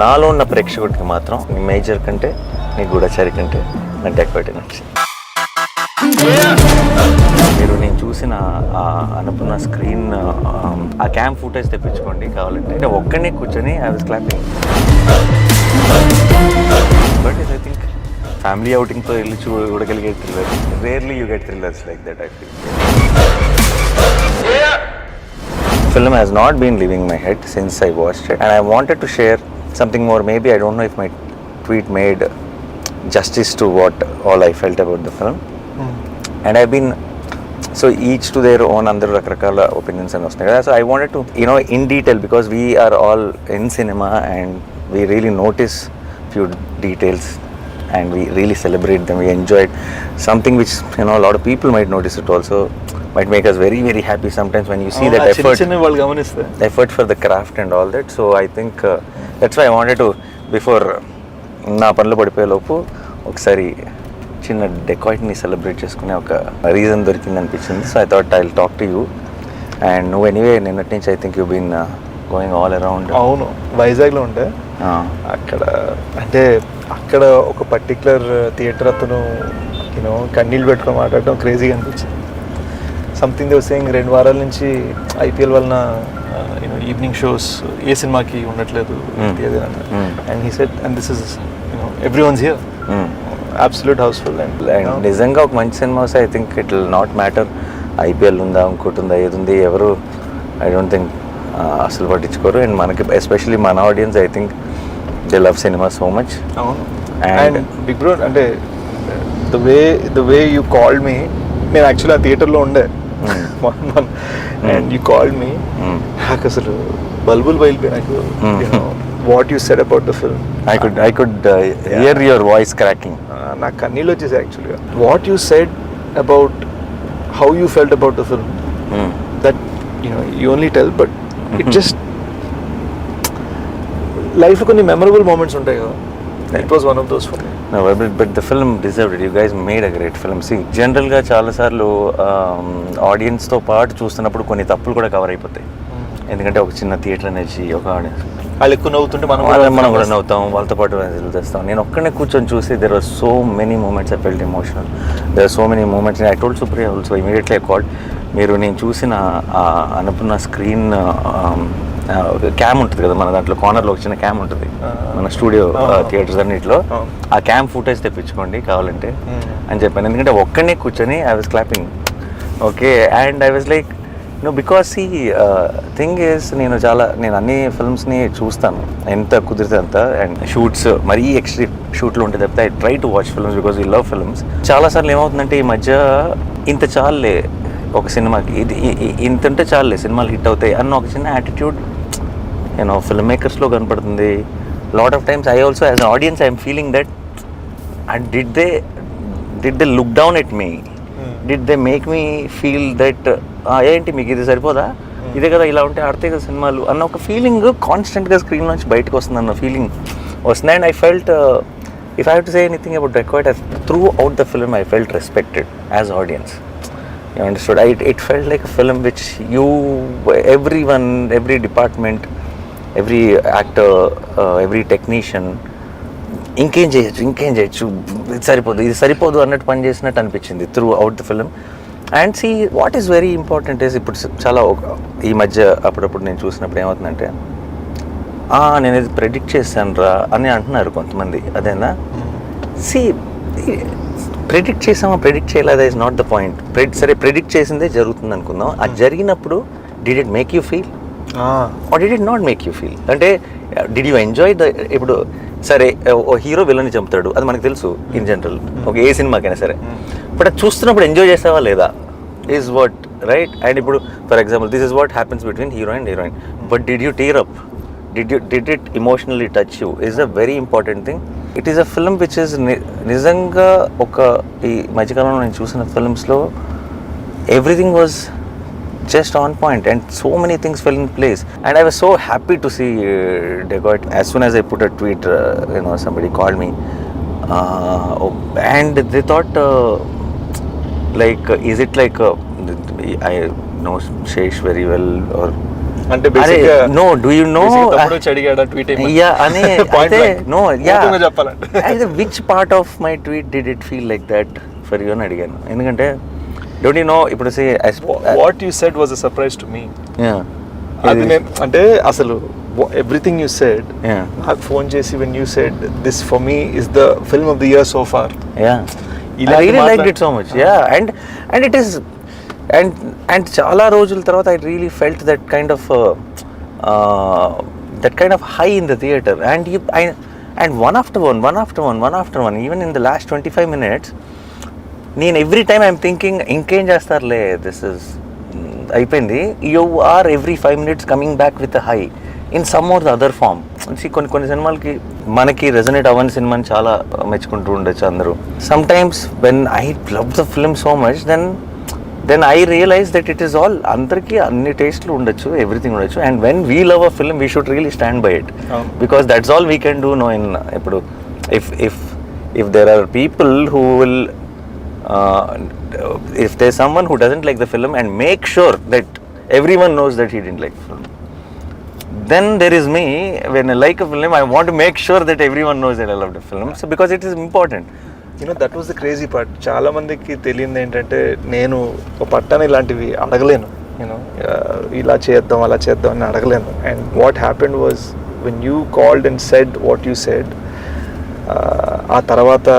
నాలో ఉన్న ప్రేక్షకుడికి మాత్రం నీ మేజర్ కంటే నీ గూఢచారి కంటే నా డెకాయిట్ నచ్చింది. మీరు నేను చూసిన అనుకున్న స్క్రీన్ ఆ క్యామ్ ఫుటేజ్ తెప్పించుకోండి కావాలంటే. అంటే ఒక్కనే కూర్చొని I was clapping. But I think family అవుటింగ్తో వెళ్ళి చూడగలిగే thriller, rarely you get thrillers like that. I feel film has not been leaving my head since I watched it, and I wanted to share something more. Maybe I don't know if my tweet made justice to what all I felt about the film. And I've been so each to their own, andaru rakrakala opinions and vastunayi. So I wanted to, in detail, because we are all in cinema and we really notice few details and we really celebrate them. We enjoyed something which a lot of people might notice it also, might make us very very happy sometimes when you see that effort for the craft and all that. So I think that's why I wanted to, before నా పనులు పడిపోయే లోపు ఒకసారి చిన్న డెకాయిట్ని celebrate చేసుకునే ఒక reason దొరికింది అనిపించింది. So I thought I will talk to you. And నువ్వు ఎనీవే నిన్నటి నుంచి I think you been going all around. అవును, వైజాగ్లో ఉంటే అక్కడ అంటే అక్కడ ఒక పర్టికులర్ థియేటర్ అతను కన్నీళ్ళు పెట్టుకొని మాట్లాడటం క్రేజీగా అనిపించింది. సంథింగ్ దే వాస్ సేయింగ్ 2 వారాల నుంచి ఐపీఎల్ వలన ఈవినింగ్ షోస్ ఏ సినిమాకి ఉండట్లేదు and he said and this is everyone's here absolute housefull. And నిజంగా ఒక మంచి సినిమా వస్తే I think it will not matter IPL ఉందా ఇంకోటి ఉందా ఏది ఉంది ఎవరు ఐ డోంట్ థింక్ అసలు పట్టించుకోరు. అండ్ మనకి ఎస్పెషలీ మన audience I think they love cinema so much. అవును. అండ్ బిగ్ బ్రో అంటే the way you called me, నేను యాక్చువల్లీ ఆ థియేటర్లో ఉండే అండ్ యూ కాల్డ్ మీ, నాకు అసలు బల్బుల్ బయలుపోయి నాకు what you said about the film. I could hear your voice cracking. నాకు కన్నీళ్ళు వచ్చేసి యాక్చువల్గా what you said about how you felt about the film, that you only tell but it just లైఫ్లో కొన్ని memorable moments ఉంటాయి కదా. It was one of those for me. No, but the film deserved it. You guys made a great film. See, జనరల్గా చాలాసార్లు ఆడియన్స్తో పాటు చూస్తున్నప్పుడు కొన్ని తప్పులు కూడా కవర్ అయిపోతాయి. ఎందుకంటే ఒక చిన్న థియేటర్ అనేది ఒక ఆడియన్స్ వాళ్ళు ఎక్కువ నవ్వుతుంటే మనం కూడా నవ్వుతాం, వాళ్ళతో పాటు చేస్తాం. నేను ఒక్కనే కూర్చొని చూసి there are so many moments I felt emotional. There are so many moments. I told Supriya also immediately I called. మీరు నేను చూసిన అనుకున్న స్క్రీన్ క్యామ్ ఉంటుంది కదా మన దాంట్లో, కార్నర్లో ఒక చిన్న క్యామ్ ఉంటుంది మన స్టూడియో థియేటర్స్ అన్నింటిలో, ఆ క్యామ్ ఫుటేజ్ తెప్పించుకోండి కావాలంటే అని చెప్పాను. ఎందుకంటే ఒక్కనే కూర్చొని I was clapping. Okay. And I was like because ఈ థింగ్ ఈజ్ నేను అన్ని ఫిల్మ్స్ని చూస్తాను ఎంత కుదిరితే అంత. అండ్ షూట్స్ మరీ ఎక్స్ట్రీమ్ షూట్లు ఉంటే తప్పితే I try to watch films because ఈ లవ్ ఫిల్మ్స్. చాలాసార్లు ఏమవుతుందంటే ఈ మధ్య ఇంత చాలులే ఒక సినిమాకి, ఇది ఇంత ఉంటే చాలులే సినిమాలు హిట్ అవుతాయి అన్న ఒక చిన్న యాటిట్యూడ్ ఫిల్మ్ మేకర్స్లో కనపడుతుంది. Lot of times I also as an audience I'm feeling that and did they look down at me, did they make me feel that ఏంటి మీకు ఇది సరిపోదా, ఇదే కదా ఇలా ఉంటే ఆడితే కదా సినిమాలు అన్న ఒక ఫీలింగ్ కాన్స్టెంట్గా స్క్రీన్ నుంచి బయటకు వస్తుంది అన్న ఫీలింగ్ వస్తుంది. And I felt if I have to say anything about Dacoit, through out the film I felt respected as audience. You understood? It felt like a film which everyone, every department, every actor, every technician ఇంకేం చేయొచ్చు ఇది సరిపోదు అన్నట్టు పని చేసినట్టు అనిపించింది throughout the film. And see what is very important is ఇప్పుడు చాలా ఈ మధ్య అప్పుడప్పుడు నేను చూసినప్పుడు ఏమవుతుందంటే నేను ఇది ప్రెడిక్ట్ చేశాను రా అని అంటున్నారు కొంతమంది. అదేనా? సి ప్రెడిక్ట్ చేసామా ప్రెడిక్ట్ చేయలేదా ఇస్ నాట్ ద పాయింట్. సరే ప్రెడిక్ట్ చేసిందే జరుగుతుంది అనుకుందాం. అది జరిగినప్పుడు did it make you feel or did it not make you feel? అంటే డిడ్ యూ ఎంజాయ్ ద ఇప్పుడు సరే ఓ హీరో విలన్ని చంపుతాడు అది మనకు తెలుసు ఇన్ జనరల్ ఒక ఏ సినిమాకైనా సరే. బట్ అది చూస్తున్నప్పుడు ఎంజాయ్ చేసావా లేదా ఈజ్ వాట్ రైట్. అండ్ ఇప్పుడు for example this is what happens between hero and heroine. But did you tier up? Did it emotionally touch you is a very important thing. It is a film which is నిజంగా ఒక ఈ మధ్యకాలంలో నేను చూసిన ఫిల్మ్స్లో everything was just on point and so many things fell in place and I was so happy to see Dacoit. As soon as I put a tweet somebody called me and they thought like is it like I know Shesh very well or అంటే బేసిక్గా no do you know తమ్ముడు అడిగాడా tweet ya అని no ya చెప్పాలంటే అయితే which part of my tweet did it feel like that for you అని అడిగాను. ఎందుకంటే డోంట్ యూ నో ఇప్పుడు say what you said was a surprise to me. అది నేను అంటే అసలు ఎవ్రీథింగ్ యూ సెడ్ నాకు ఫోన్ చేసి when you said this for me is the film of the year so far. I really liked it so much. Yeah, and it is and చాలా రోజుల తర్వాత I really felt that kind of high in the theater and one after one even in the last 25 minutes నేను every time I'm thinking ఇంకేం చేస్తారులే, this is అయిపోయింది. You are every 5 minutes coming back with a high in some or the other form. కొన్ని సినిమాలకి మనకి resonate అవ్వని సినిమాని చాలా మెచ్చుకుంటూ ఉండొచ్చు అందరూ. Sometimes when I love the film so much then I realise that it is all అందరికీ అన్ని టేస్ట్లు ఉండొచ్చు, ఎవ్రీథింగ్ ఉండొచ్చు. And when we love a film we should really stand by it because that's all we can do no in. ఇప్పుడు if there are people who will if there's someone who doesn't like the film and make sure that everyone knows that he didn't like the film, then there is me. When I like a film, I want to make sure that everyone knows that I loved the film, so because it is important. You know, that was the crazy part. చాలా మందికి తెలియదు ఏంటంటే నేను ఒక పట్టాన ఇలాంటివి అడగలేను. You know ఇలా చేద్దాం అలా చేద్దాం అని అడగలేను. And what happened was when you called and said what you said, ఆ తర్వాత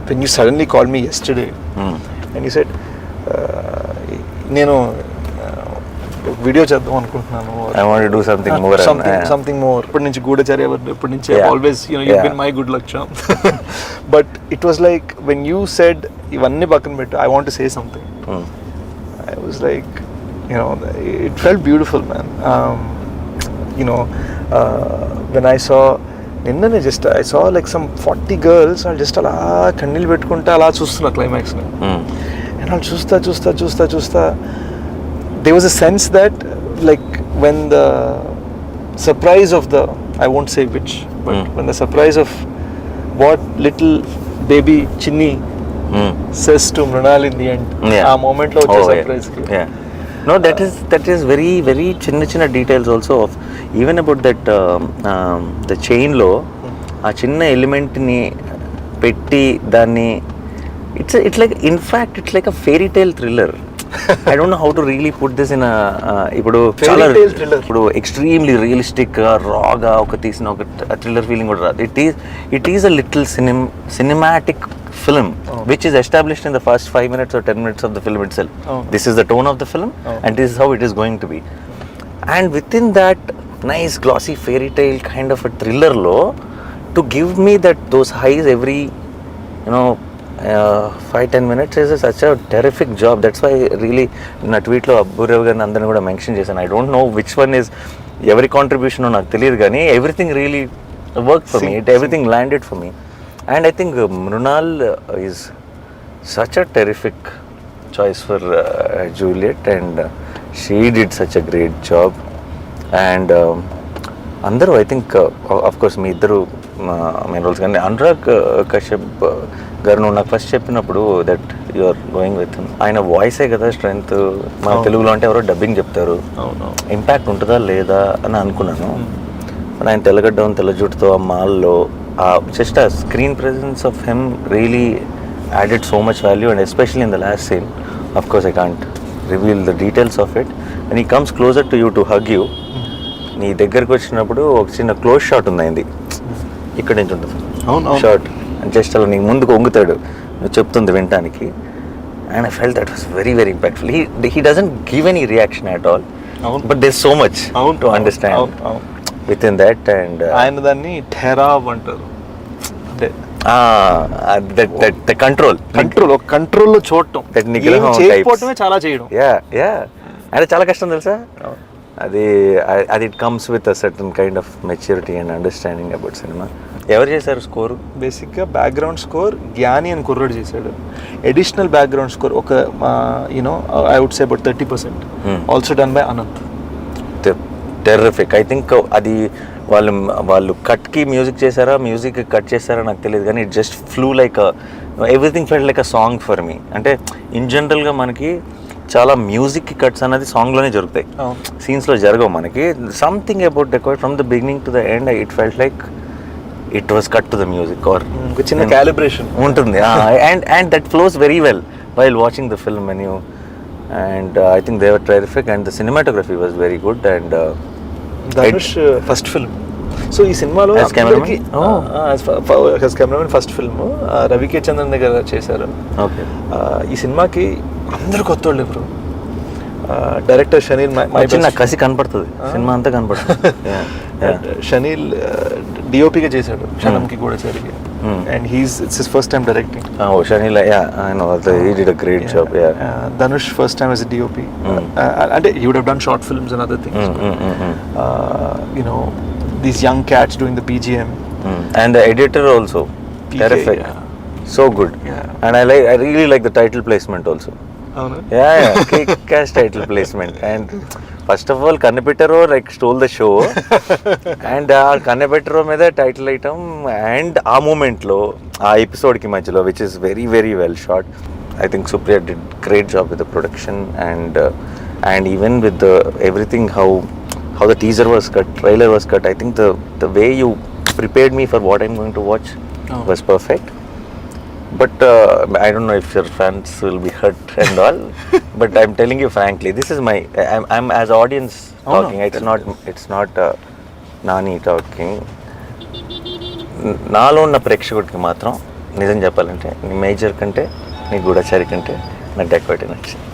when you suddenly called me yesterday and you said నేను వీడియో చేద్దాం అనుకుంటున్నాను, I want to do something more, something more. ఇప్పటి నుంచి గూఢచర్య ఇప్పటి నుంచి always you've been my good luck charm. But it was like when you said ఇవన్నీ పక్కన పెట్టు, I want to say something. I was like, it felt beautiful, man. When I saw నిన్ననే just I saw like some 40 girls వాళ్ళు just అలా కన్నీళ్ళు పెట్టుకుంటే అలా చూస్తున్నా క్లైమాక్స్ని. అండ్ వాళ్ళు చూస్తా there was a sense that like when the surprise of the, I won't say which, but when the surprise of what little baby Chinni says to Mrunal in the end, ఆ moment లో వచ్చే surprise కి. No, that is very very చిన్న details also of even about that the chain లో ఆ చిన్న element ని పెట్టి దాన్ని it's like, in fact it's like a fairy tale thriller. I don't know how to really put this in a ఇప్పుడు చాలా ఇప్పుడు extremely realistic రాగా ఒక తీసిన ఒక థ్రిల్లర్ ఫీలింగ్ కూడా రాదు. It is a little cinematic film which is established in the first 5 minutes or 10 minutes of the film itself. This is the tone of the film and this is how it is going to be. And within that nice glossy fairy tale kind of a thriller lo to give me those highs every 5-10 minutes is such a terrific job. That's why really na tweet lo Aburav garu andarni kuda mention chesanu. I don't know which one is every contribution నాకు తెలియదు కానీ everything really worked for me. Everything landed for me. And I think Mrunal is such a terrific choice for Juliet, and she did such a great job. And అందరూ I think of course మీ ఇద్దరు main roles కానీ అనురాగ్ కశ్యప్ గారు నువ్వు నాకు first చెప్పినప్పుడు that you are going with him, ఆయన వాయిసే కదా స్ట్రెంగ్త్. మన తెలుగులో అంటే ఎవరో డబ్బింగ్ చెప్తారు, ఇంపాక్ట్ ఉంటుందా లేదా అని అనుకున్నాను. ఆయన తెల్లగడ్డం తెల్ల జుట్టుతో ఆ మాల్లో just a screen presence of him really added so much value, and especially in the last scene, of course I can't reveal the details of it, and he comes closer to you to hug you. నీ దగ్గరకు వచ్చినప్పుడు ఒక చిన్న close shot ఉంది అయింది, ఇక్కడ నుంచి ఉంటుంది షాట్, జస్ట్ అలా నీకు ముందుకు వంగుతాడు నువ్వు చెప్తుంది వినటానికి. And I felt that was very very impactful. he doesn't give any reaction at all, but there's so much to understand within that. And ఆయన దాన్ని ఠెరావ్ అంటారు, అంటే the control ఒక కంట్రోల్లో చూడటం, చేయకపోవటమే చాలా చేయడం. అంటే చాలా కష్టం తెలుసా అది. It comes with a certain kind of maturity and understanding about cinema. ఎవరు చేశారు స్కోరు? బేసిక్గా బ్యాక్గ్రౌండ్ స్కోర్ జ్ఞాని అని కుర్రోడు చేశాడు. అడిషనల్ బ్యాక్గ్రౌండ్ స్కోర్ ఒక I would say about 30% also done by Anant. Terrific. I think అది వాళ్ళు కట్కి మ్యూజిక్ చేశారా, మ్యూజిక్ కట్ చేశారా నాకు తెలియదు కానీ it just flew like everything felt like a song for me. అంటే ఇన్ జనరల్గా మనకి చాలా మ్యూజిక్ కట్స్ అనేది సాంగ్లోనే జరుగుతాయి, సీన్స్లో జరగవు మనకి. Something about dacoit from the beginning to the end it felt like it was cut to the music or చిన్న calibration ఉంటుంది. And that flows very well while watching the film menu. And I think they were terrific and the cinematography was very good. And Dhanush first film. So ఈ సినిమాలో as cameraman, as cameraman first film Ravi K Chandran దగ్గర చేశారు. Okay. ఈ సినిమాకి అందరూ కొత్త వాళ్ళు bro. Director chenille చిన్న కసి కనపడుతుంది, సినిమా అంతా కనపడుతుంది. షనీల్ డిఓపిగా చేశాడు క్షణంకి కూడా జరిగి. And it's his first time directing. Oh, Shanil, yeah, I know. He did a great job. Yeah. Dhanush first time as a DOP. And he would have done short films and other things. You know, these young cats doing the BGM. And the editor also. PK, terrific. Yeah. So good. Yeah. And I really like the title placement also. Oh, no? Yeah. Kick-ass title placement. And first of all, Kannapetaro like stole the show. And Kannapetaro మీద title item and ఆ మూమెంట్లో ఆ ఎపిసోడ్కి మధ్యలో which is very very well shot. I think Supriya did great job with the production and even with the everything how the teaser was cut, trailer was cut. I think the way you prepared me for what I'm going to watch was perfect. But I don't know if your fans will be hurt and all. But I'm telling you frankly, this is my I'm as audience talking. No, it's not Nani talking. నాలో ఉన్న ప్రేక్షకుడికి మాత్రం నిజం చెప్పాలంటే నీ major కంటే నీ గూఢచారి కంటే నాకు డెకాయిట్ నచ్చింది.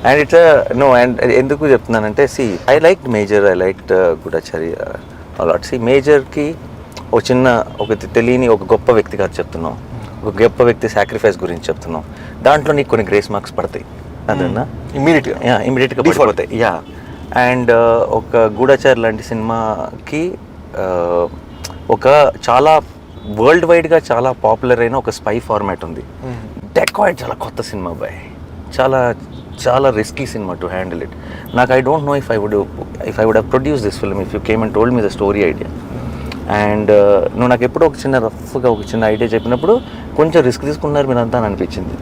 అండ్ ఇట్స్ నో అండ్ ఎందుకు చెప్తున్నానంటే I like Major, I like Goodachari a lot. మేజర్కి ఒక తెలియని ఒక గొప్ప వ్యక్తి కాదు చెప్తున్నాం, ఒక గొప్ప వ్యక్తి సాక్రిఫైస్ గురించి చెప్తున్నాం. దాంట్లో నీకు కొన్ని గ్రేస్ మార్క్స్ పడతాయి, అదేనా ఇమీడియట్గా పడిపోతాయి. యా. అండ్ ఒక గూఢచారి లాంటి సినిమాకి ఒక చాలా వరల్డ్ వైడ్గా చాలా పాపులర్ అయిన ఒక స్పై ఫార్మాట్ ఉంది. డెకాయిట్ చాలా కొత్త సినిమా బాయ్, చాలా చాలా రిస్కీ సినిమా టు హ్యాండిల్ ఇట్. నాకు I don't know if I would have produce this film if you came and told me the story idea. And నువ్వు నాకు ఎప్పుడో ఒక చిన్న రఫ్గా ఒక చిన్న ఐడియా చెప్పినప్పుడు కొంచెం రిస్క్ తీసుకున్నారు మీరు అంతా అని అనిపించింది.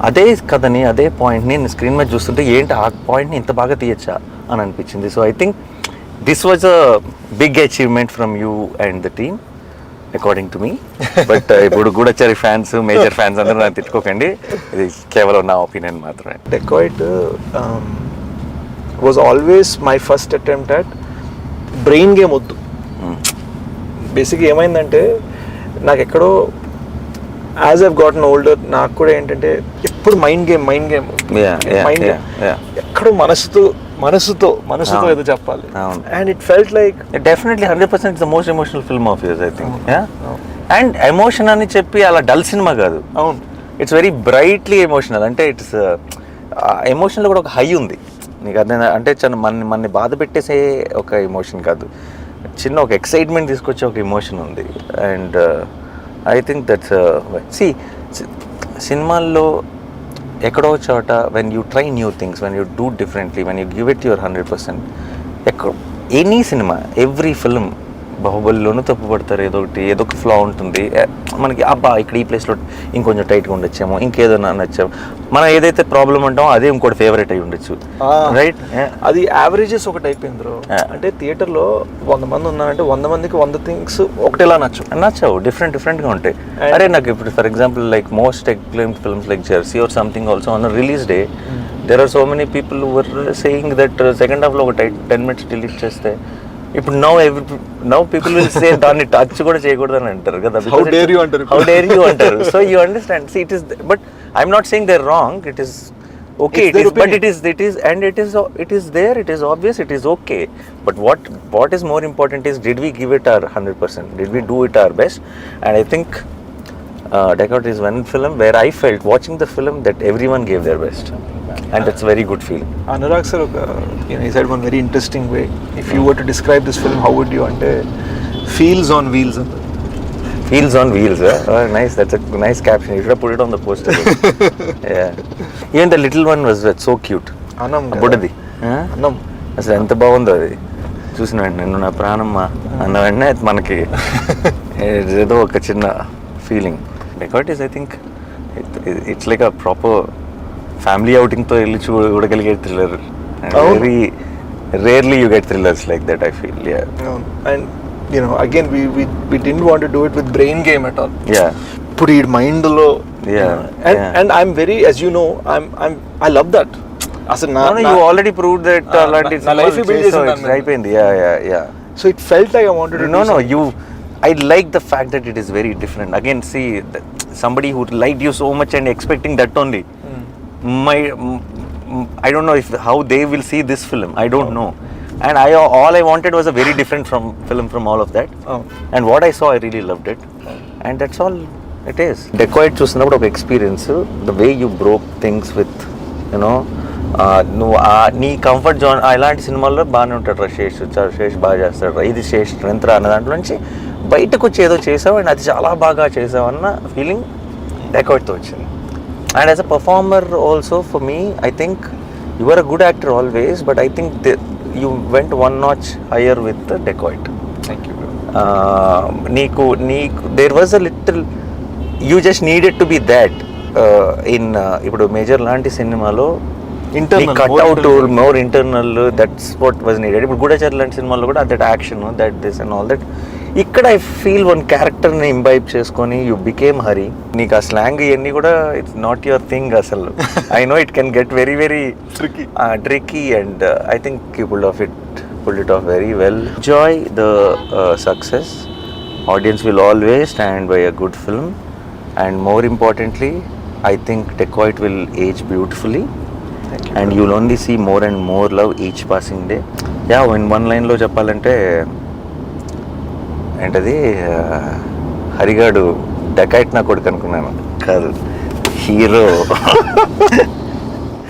అదే కథని అదే పాయింట్ని నేను స్క్రీన్ మీద చూస్తుంటే ఏంటి ఆ పాయింట్ని ఇంత బాగా తీయచ్చా అని అనిపించింది. So I think this was a big achievement from you and the team according to me. But ఇప్పుడు గూఢచారి ఫ్యాన్స్, మేజర్ ఫ్యాన్స్ అందరూ నాకు తిట్టుకోకండి, ఇది కేవలం నా ఒపీనియన్ మాత్రమే. Dacoit was always my first attempt at brain game వద్దు. బేసిక్గా ఏమైందంటే నాకు ఎక్కడో యాజ్ ఐవ్ గాటన్ ఓల్డర్ నాకు కూడా ఏంటంటే ఎప్పుడు మైండ్ గేమ్ ఎక్కడో మనసుతో ఏదో చెప్పాలి. And it felt like definitely 100% it's the most emotional film of yours I think. And emotion అని చెప్పి అలా డల్ సినిమా కాదు. అవును, ఇట్స్ వెరీ బ్రైట్లీ ఎమోషనల్. అంటే ఇట్స్ ఎమోషన్లో కూడా ఒక హై ఉంది నీకు. అదే అంటే మనని బాధ పెట్టేసే ఒక ఎమోషన్ కాదు, చిన్న ఒక ఎక్సైట్మెంట్ తీసుకొచ్చే ఒక ఎమోషన్ ఉంది. అండ్ ఐ థింక్ దట్స్ సినిమాల్లో ఎక్కడో చోట when you try new things, when you do differently, when you give it your 100%, any సినిమా ఎవ్రీ ఫిల్మ్ బాహుబలిలోనూ తప్పుపడతారు, ఏదో ఒక ఫ్లా ఉంటుంది మనకి. అబ్బా ఇక్కడ ఈ ప్లేస్లో ఇంకొంచెం టైట్గా ఉండొచ్చేమో, ఇంకేదో నచ్చాము, మనం ఏదైతే ప్రాబ్లం అంటామో అదే ఇంకోటి ఫేవరెట్ అయి ఉండొచ్చు, రైట్? అది యావరేజెస్ ఒకటి అయిపోయింది బ్రో. అంటే థియేటర్లో 100 మంది ఉన్నారంటే 100 మందికి 100 థింగ్స్ ఒకటేలా నచ్చవు, డిఫరెంట్గా ఉంటాయి. అరే నాకు ఇప్పుడు for example like most acclaimed films like Jersey or something also on release day there are so many people were saying that second హాఫ్లో ఒక 10 minutes డిలీట్ చేస్తే ఇప్పుడు నౌ పీపుల్ విల్ సే దాన్ని టచ్ కూడా చేయకూడదు అని అంటారు కదా. హౌ డేర్ యూ అంటారు. So you understand, it is, but I'm not saying they are wrong, it is okay, but it is there, it is obvious, it is okay. But what is more important is, did we give it our 100%, did we do it our best? And I think Dacoit is one film where I felt watching the film that everyone gave their best, and that's a very good feeling. Anurag sir, he said one very interesting way, if you were to describe this film, how would you ante feels on wheels and Wheels on wheels, oh, nice, that's a nice caption, you should have put it on the poster. Yeah, even the little one was so cute. Anam బుడ్డది Anam అసలు ఎంత బాగుందో అది చూసిన వెంటనే, నేను నా ప్రాణమ్మ అన్న వెంటనే మనకి ఏదో ఒక చిన్న feeling. Dacoit is, I think, it's like a proper family అవుటింగ్తో వెళ్ళి చూడగలిగే thriller. Very rarely you get thrillers like that I feel. And you know, again we didn't want to do it with brain game at all. Yeah. Put it mind lo. Yeah. And I'm very, as you know, I love that. Asan no, you already proved that already. Na life build chestunnanu. Ayipindi. Yeah. So it felt like I wanted to no I like the fact that it is very different. Again, see, somebody who liked you so much and expecting that only. I don't know how they will see this film. I don't know. And all I wanted was a very different film from all of that. And what I saw, I really loved it. And that's all it is. Dacoit చూసినప్పుడు ఒక experience, the way you broke things with you know, నువ్వు నీ comfort zone. ఇలాంటి సినిమాల్లో బాగానే ఉంటాడు రా శేష్ బాగా చేస్తాడు రా, ఇది శేష్ స్ట్రెంత్ రా అన్న దాంట్లో నుంచి బయటకు వచ్చి ఏదో చేసావు అండ్ అది చాలా బాగా చేసావు అన్న ఫీలింగ్ డెకాయిట్తో వచ్చింది. And as a performer also for me, I think you are a good actor always, but I think you went one notch higher with the Dacoit. Thank you. Neeku there was a little, you just needed to be that in ipudu major lanti cinema lo internal cut out to more internal, that's what was needed. Ipudu Gudachar lanti cinema lo kuda that action, that this and all that. Ikkada I feel one character ni imbibe cheskoni you became Hari. Neeku aa slang iyanni kuda it's not your thing asalu. I know it can get very very tricky and I think you pulled it off very well. Enjoy the success. Audience will always stand by a good film, and more importantly I think Dacoit will age beautifully. Thank you. And you'll only see more and more love each passing day. Yeah, in one line lo cheppalante ఏంటది, హరిగాడు dacoit నా కొడుకు అనుకున్నాను, కాదు hero.